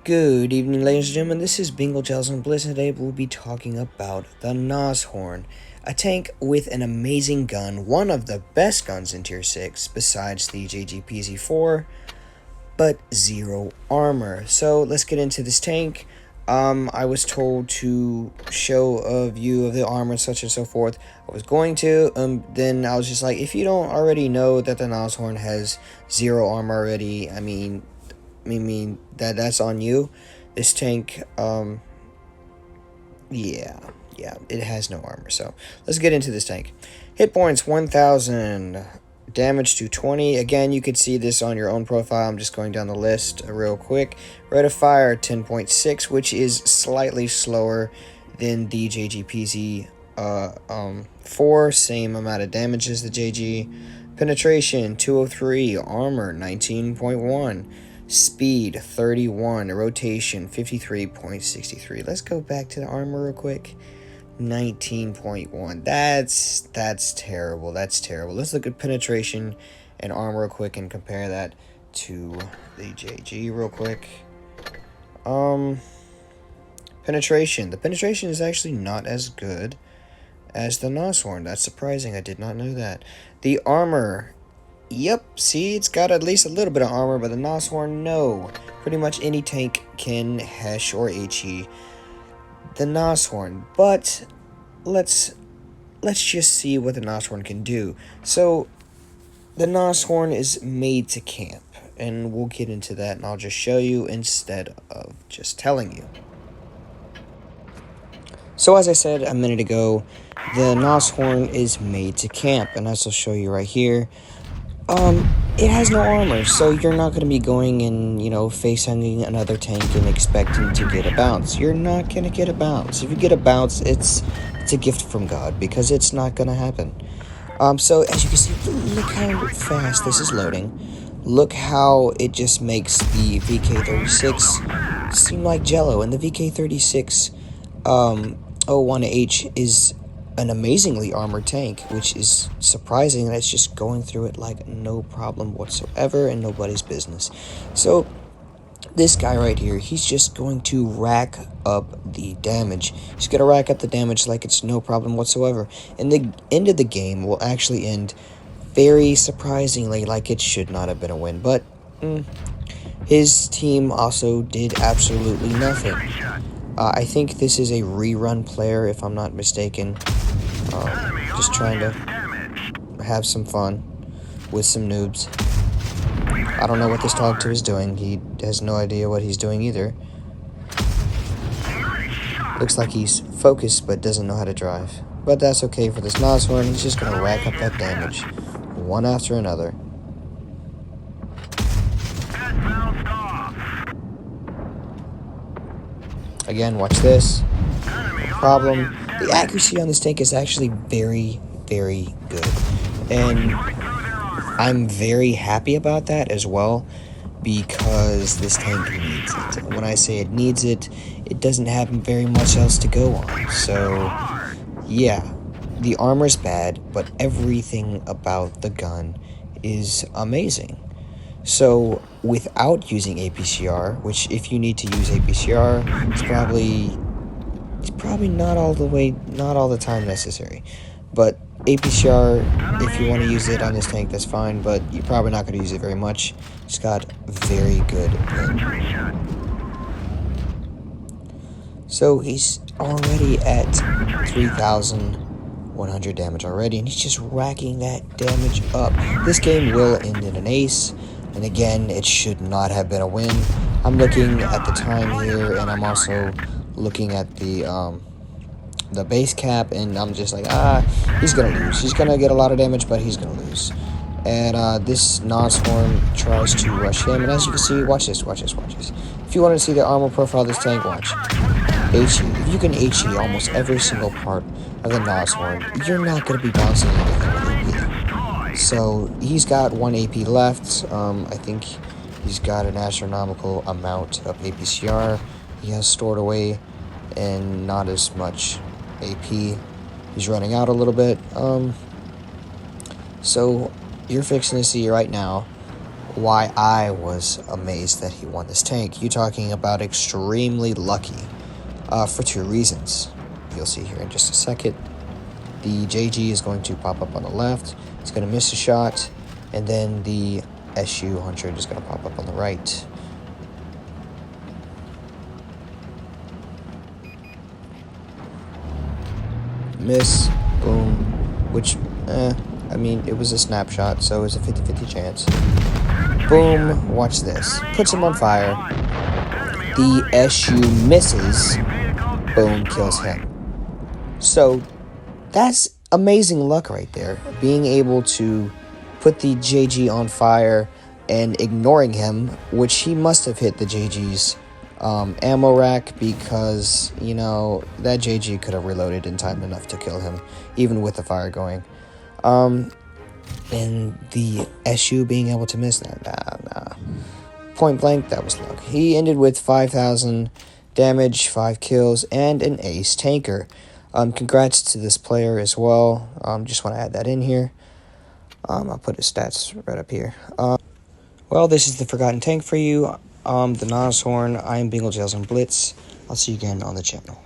Good evening, ladies and gentlemen. This is Bingo Gels and Bliss, and today we'll be talking about the NASHORN, a tank with an amazing gun, one of the best guns in Tier 6, besides the JGPZ-4, but zero armor. So let's get into this tank. I was told to show a view of the armor and such and so forth. I was going to, then I was just like, if you don't already know that the NASHORN has zero armor already, I mean that's on you. This tank, yeah, it has no armor. So let's get into this tank. Hit points 1,000, damage to 20. Again, you could see this on your own profile. I'm just going down the list real quick. Rate of fire 10.6, which is slightly slower than the JGPZ 4, same amount of damage as the JG. Penetration 203, armor 19.1. Speed 31, rotation 53.63. Let's go back to the armor real quick. 19.1. That's terrible. That's terrible. Let's look at penetration and armor real quick and compare that to the JG real quick. Penetration. The penetration is actually not as good as the NASHORN. That's surprising. I did not know that. The armor. Yep, see, it's got at least a little bit of armor, but the NASHORN, no. Pretty much any tank can HESH or HE the NASHORN, but let's just see what the NASHORN can do. So, the NASHORN is made to camp, and we'll get into that, and I'll just show you instead of just telling you. So, as I said a minute ago, the NASHORN is made to camp, and as I'll show you right here, it has no armor, so you're not going to be going and, face-hugging another tank and expecting to get a bounce. You're not going to get a bounce. If you get a bounce, it's a gift from God, because it's not going to happen. So, as you can see, look how fast this is loading. Look how it just makes the VK36 seem like jello, and the VK36 01H is an amazingly armored tank, which is surprising that it's just going through it like no problem whatsoever and nobody's business. So this guy right here, he's just going to rack up the damage. He's going to rack up the damage like it's no problem whatsoever. And the end of the game will actually end very surprisingly like it should not have been a win. But his team also did absolutely nothing. I think this is a rerun player, if I'm not mistaken. Just trying to have some fun with some noobs. I don't know what this dog 2 is doing. He has no idea what he's doing either. Looks like he's focused but doesn't know how to drive. But that's okay for this NASHORN. He's just going to rack up that damage one after another. Again, watch this. No problem. The accuracy on this tank is actually very, very good. And I'm very happy about that as well, because this tank needs it. When I say it needs it, it doesn't have very much else to go on. So, yeah, the armor's bad, but everything about the gun is amazing. So, without using APCR, which if you need to use APCR, it's probably not all the time necessary. But APCR, if you want to use it on this tank, that's fine, but you're probably not going to use it very much. It's got very good ping. So he's already at 3,100 damage already, and he's just racking that damage up. This game will end in an ace. And again, it should not have been a win. I'm looking at the time here, and I'm also looking at the base cap, and I'm just like, he's going to lose. He's going to get a lot of damage, but he's going to lose. And this NASHORN tries to rush him, and as you can see, watch this. If you want to see the armor profile of this tank, watch. HE. If you can HE almost every single part of the NASHORN, you're not going to be bouncing anything with it either. So he's got 1 AP left. I think he's got an astronomical amount of APCR he has stored away, and not as much AP. He's running out a little bit. So you're fixing to see right now why I was amazed that he won this tank. You're talking about extremely lucky for 2 reasons. You'll see here in just a second. The JG is going to pop up on the left. It's going to miss a shot. And then the SU-100 is going to pop up on the right. Miss. Boom. Which, I mean, it was a snapshot, so it was a 50-50 chance. Boom. Watch this. Puts him on fire. The SU misses. Boom. Kills him. So, that's amazing luck right there. Being able to put the JG on fire and ignoring him, which he must have hit the JG's ammo rack, because, you know, that JG could have reloaded in time enough to kill him, even with the fire going. And the SU being able to miss that, nah. Point blank, that was luck. He ended with 5,000 damage, 5 kills, and an ace tanker. Congrats to this player as well. Just want to add that in here. I'll put his stats right up here. Well, this is the Forgotten Tank for you. The NASHORN. I am BingleTales and Blitz. I'll see you again on the channel.